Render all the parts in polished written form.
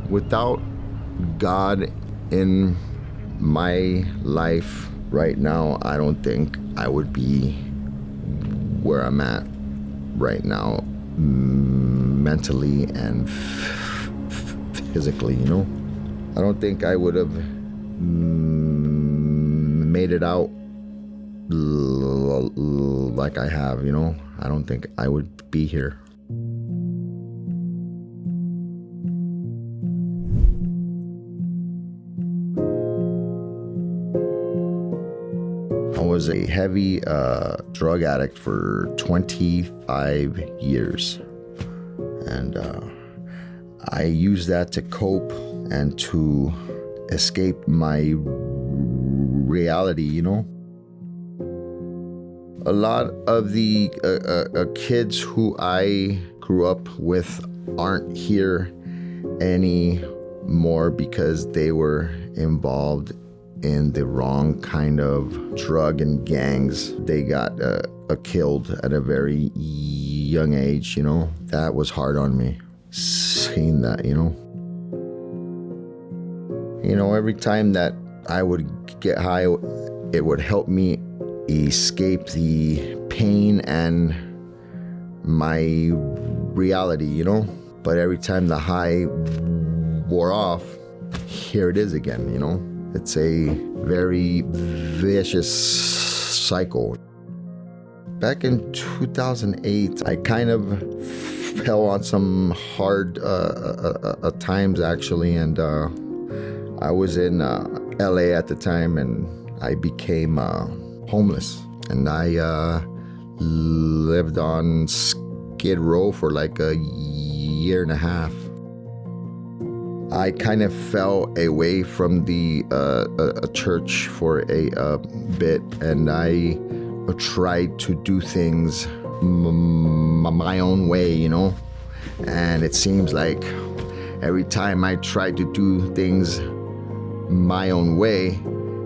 Without God in my life right now, I don't think I would be where I'm at right now, mentally and physically, you know? I don't think I would have made it out like I have, you know? I don't think I would be here. I was a heavy drug addict for 25 years. And I used that to cope and to escape my reality, you know? A lot of the kids who I grew up with aren't here anymore because they were involved in the wrong kind of drug and gangs. They got killed at a very young age, you know. That was hard on me, seeing that, you know. You know, every time that I would get high, it would help me escape the pain and my reality, you know. But every time the high wore off, here it is again, you know. It's a very vicious cycle. Back in 2008, I kind of fell on some hard times, actually, and I was in LA at the time, and I became homeless. And I lived on Skid Row for like a year and a half. I kind of fell away from the church for a bit, and I tried to do things my own way, you know. And it seems like every time I tried to do things my own way,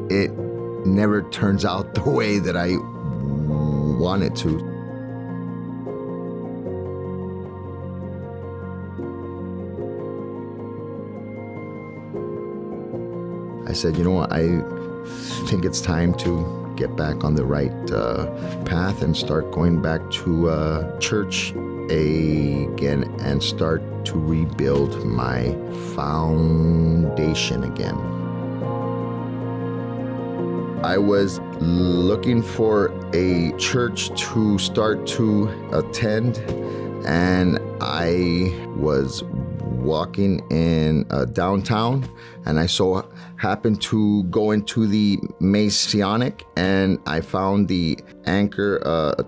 it never turns out the way that I want it to. I said, you know what, I think it's time to get back on the right path and start going back to church again and start to rebuild my foundation again. I was looking for a church to start to attend, and I was walking in downtown, and I so happened to go into the Masonic, and I found the Anchor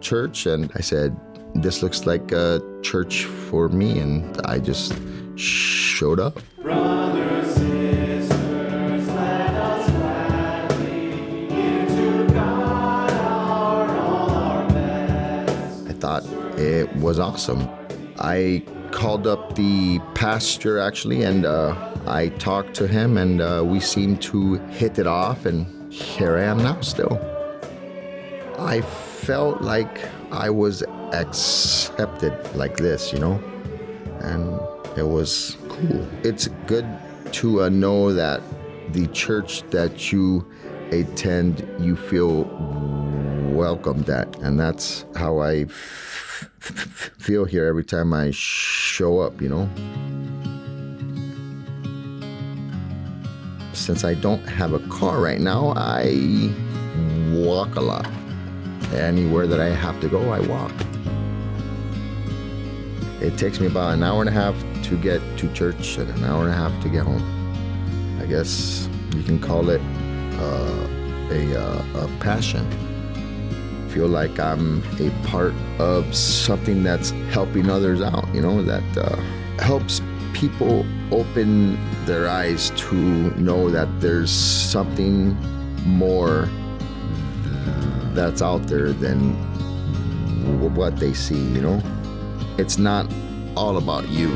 Church, and I said, this looks like a church for me, and I just showed up. Brothers, sisters, let us gladly give to God all our best. I thought it was awesome. I called up the pastor, actually, and I talked to him, and we seemed to hit it off, and here I am now still. I felt like I was accepted like this, you know, and it was cool. It's good to know that the church that you attend, you feel welcomed at, and that's how I feel here every time I show up, you know. Since I don't have a car right now, I walk a lot. Anywhere that I have to go, I walk. It takes me about an hour and a half to get to church and an hour and a half to get home. I guess you can call it a passion. Feel like I'm a part of something that's helping others out, you know, that helps people open their eyes to know that there's something more that's out there than what they see, you know? It's not all about you.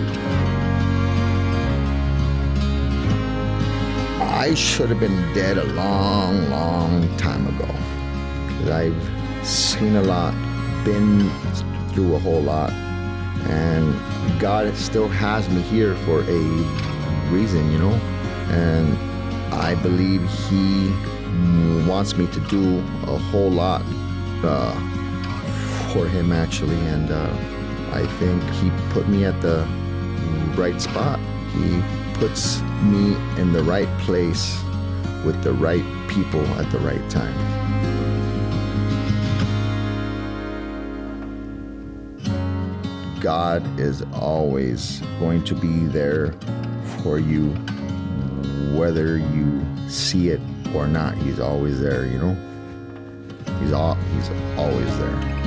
I should have been dead a long, long time ago. 'Cause I've seen a lot, been through a whole lot, and God still has me here for a reason, you know, and I believe he wants me to do a whole lot for him, actually, and I think he put me at the right spot. He puts me in the right place with the right people at the right time. God is always going to be there for you, whether you see it or not. He's always there, you know? He's always there.